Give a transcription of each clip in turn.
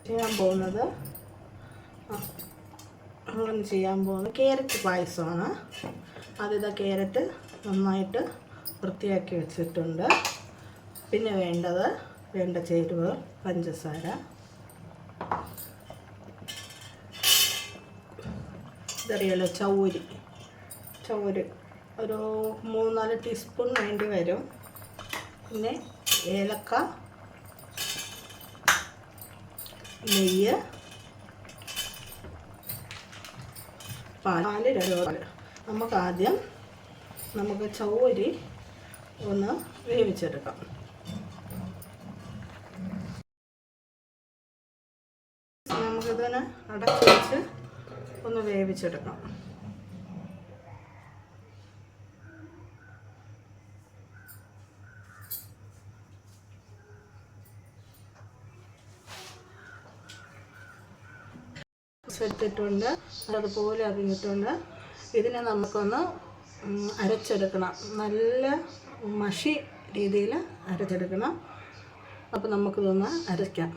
ചെയ്യാൻ പോകുന്നത് ക്യാരറ്റ് പായസമാണ്. അതിതാ ക്യാരറ്റ് നന്നായിട്ട് വൃത്തിയാക്കി വെച്ചിട്ടുണ്ട്. പിന്നെ വേണ്ട ചേരുവ പഞ്ചസാര, ഇതറിയാലോ ചൗര് ഒരു 3-4 ടീസ്പൂൺ വേണ്ടി വരും. പിന്നെ ഏലക്ക, നെയ്യ്, പാല് 2. നമുക്ക് ചൗരി ഒന്ന് വേവിച്ചെടുക്കാം. നമുക്കിതിനെ അടച്ചു വെച്ച് ഒന്ന് വേവിച്ചെടുക്കാം. എടുത്തിട്ടുണ്ട്, അതുപോലെ അറിഞ്ഞിട്ടുണ്ട്. ഇതിനെ നമുക്കൊന്ന് അരച്ചെടുക്കണം. നല്ല മഷി രീതിയിൽ അരച്ചെടുക്കണം. അപ്പോൾ നമുക്കിതൊന്ന് അരയ്ക്കാം.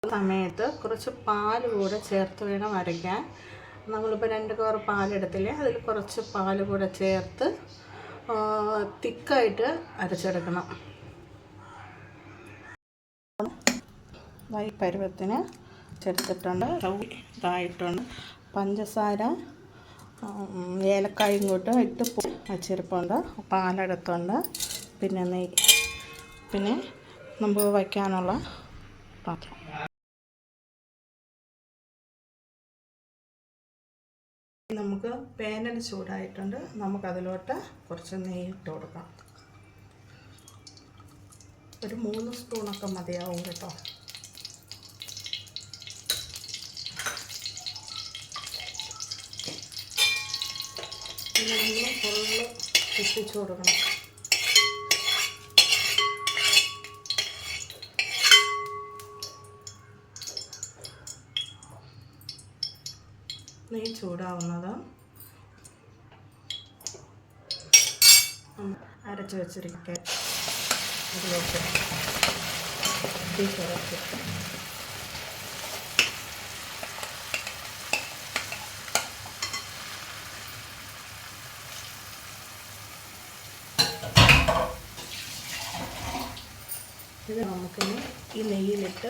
സമയത്ത് കുറച്ച് പാൽ കൂടെ ചേർത്ത് വേണം അരയ്ക്കാൻ. നമ്മളിപ്പോൾ 2 കവർ പാലെടുത്തില്ലേ, അതിൽ കുറച്ച് പാൽ കൂടെ ചേർത്ത് തിക്കായിട്ട് അരച്ചെടുക്കണം. ഈ പരുവത്തിന് ചേർത്തിട്ടുണ്ട്. ഇതായിട്ടുണ്ട്. പഞ്ചസാര, ഏലക്കായും കൂട്ട് ഇട്ട് വച്ചിരിപ്പുണ്ട്. പാലെടുത്തുണ്ട്. പിന്നെ നെയ്യ്, പിന്നെ നമുക്ക് വയ്ക്കാനുള്ള പാത്രം. നമുക്ക് പാനിൽ ചൂടായിട്ടുണ്ട്. നമുക്കതിലോട്ട് കുറച്ച് നെയ്യ് ഇട്ട് കൊടുക്കാം. ഒരു 3 സ്പൂണൊക്കെ മതിയാവും കേട്ടോ. നമ്മൾ ഫുള്ള് എത്തിച്ചു കൊടുക്കണം. നെയ്യ് ചൂടാവുന്നത് അരച്ച് വെച്ചിരിക്കുക ഇതിലോട്ട് ഇറക്കി. ഇത് നമുക്കിനി ഈ നെയ്യിലിട്ട്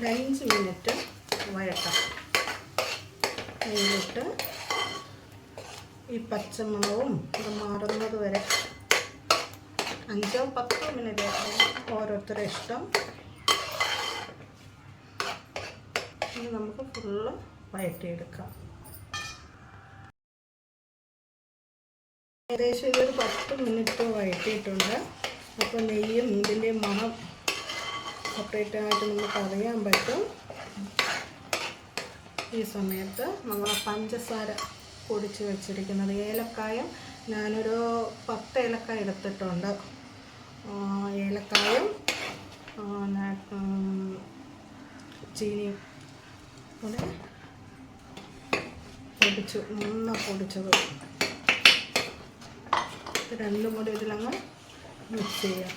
5 മിനിറ്റ് വഴട്ടാം. നെയ്യിലിട്ട് ഈ പച്ചമുളകും ഇത് മാറുന്നത് വരെ 5-10 മിനിറ്റ്, ഓരോരുത്തരുടെ ഇഷ്ടം. ഇത് നമുക്ക് ഫുള്ള് വഴറ്റിയെടുക്കാം. ഏകദേശം ഇതൊരു 10 മിനിറ്റ് വഴറ്റിയിട്ടുണ്ട്. അപ്പോൾ നെയ്യും ഇതിൻ്റെ മണം സെപ്പറേറ്റായിട്ട് നമുക്ക് അറിയാൻ പറ്റും. ഈ സമയത്ത് നമ്മൾ പഞ്ചസാര പൊടിച്ച് വെച്ചിരിക്കുന്നത്, ഏലക്കായും ഞാനൊരു 10 ഏലക്കായ എടുത്തിട്ടുണ്ട്. ഏലക്കായും ചീനിയും കൂടെ പൊടിച്ചത് രണ്ടും കൂടി ഇതിലങ്ങ് മിക്സ് ചെയ്യാം.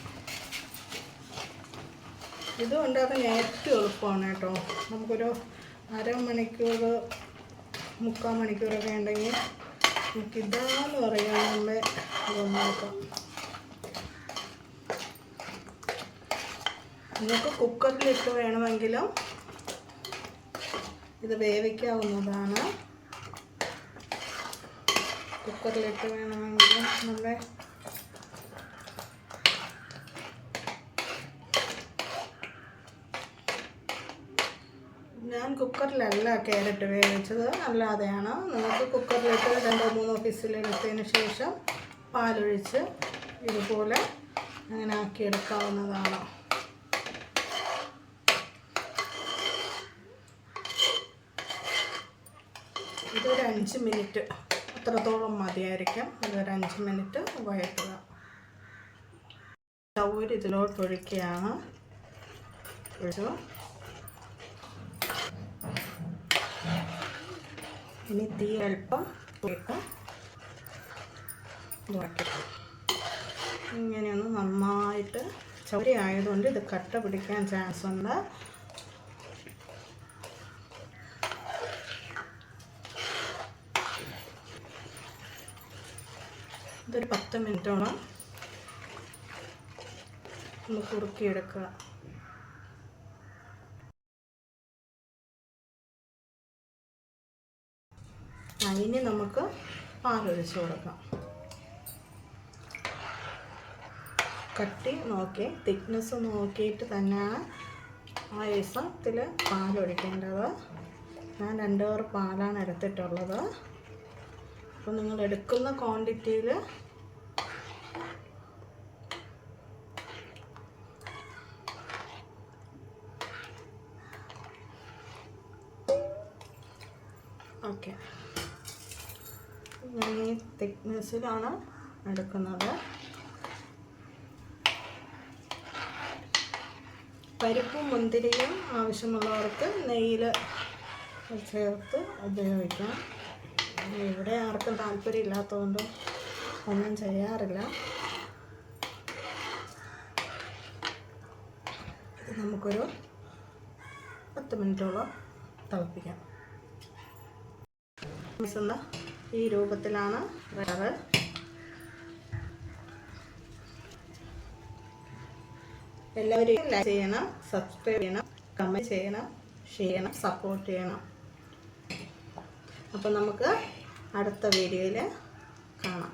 ഇത് ഉണ്ടാക്കാൻ ഏറ്റവും എളുപ്പമാണ് കേട്ടോ. നമുക്കൊരു അരമണിക്കൂർ 3/4 മണിക്കൂറൊക്കെ ഉണ്ടെങ്കിൽ നമുക്കിതാന്ന് പറയാൻ നമ്മളെ നോക്കാം. നിങ്ങൾക്ക് കുക്കറിലിട്ട് വേണമെങ്കിലും ഇത് വേവിക്കാവുന്നതാണ്. കുക്കറിലിട്ട് വേണമെങ്കിലും നമ്മുടെ ഞാൻ കുക്കറിലല്ല ക്യാരറ്റ് വേവിച്ചത്, അല്ലാതെയാണ്. നിങ്ങൾക്ക് കുക്കറിലിട്ട് 2-3 വിസിലെടുത്തതിന് ശേഷം പാലൊഴിച്ച് ഇതുപോലെ അങ്ങനെ ആക്കിയെടുക്കാവുന്നതാണ്. ഇതൊരു 5 മിനിറ്റ് അത്രത്തോളം മതിയായിരിക്കും. ഇതൊരു 5 മിനിറ്റ് വഴറ്റുക. ചൗരി ഇതിലോട്ട് ഒഴിക്കുകയാണ്. ഇനി തീ അല്പം ഇട്ട് ഇങ്ങനെയൊന്ന് നന്നായിട്ട് ചവരി ആയതുകൊണ്ട് ഇത് കട്ട പിടിക്കാൻ ചാൻസ് ഉണ്ട്. ഇതൊരു 10 മിനിറ്റോളം ഒന്ന് കുറുക്കിയെടുക്കുക. ഇനി നമുക്ക് പാലൊഴിച്ച് കൊടുക്കാം. കട്ടി നോക്കി തിക്നെസ് നോക്കിയിട്ട് തന്നെയാണ് പായസത്തിൽ പാലൊഴിക്കേണ്ടത്. ഞാൻ 2 കവർ പാലാണ് എടുത്തിട്ടുള്ളത്. അപ്പോൾ നിങ്ങൾ എടുക്കുന്ന ക്വാണ്ടിറ്റിയിൽ ഓക്കെ, ഞാൻ ഈ തിക്നെസ്സിലാണ് എടുക്കുന്നത്. പരിപ്പും മുന്തിരിയും ആവശ്യമുള്ളവർക്ക് നെയ്യിൽ ചേർത്ത് ഉപയോഗിക്കാം. ഇവിടെ ആർക്കും താല്പര്യമില്ലാത്തതുകൊണ്ട് ഒന്നും ചെയ്യാറില്ല. ഇത് നമുക്കൊരു 10 മിനിറ്റോളം തിളപ്പിക്കാം. ഈ രൂപത്തിലാണ് വേറെ. എല്ലാവരും ലൈക്ക് ചെയ്യണം, സബ്സ്ക്രൈബ് ചെയ്യണം, കമൻറ്റ് ചെയ്യണം, ഷെയർ ചെയ്യണം, സപ്പോർട്ട് ചെയ്യണം. അപ്പോൾ നമുക്ക് അടുത്ത വീഡിയോയിൽ കാണാം.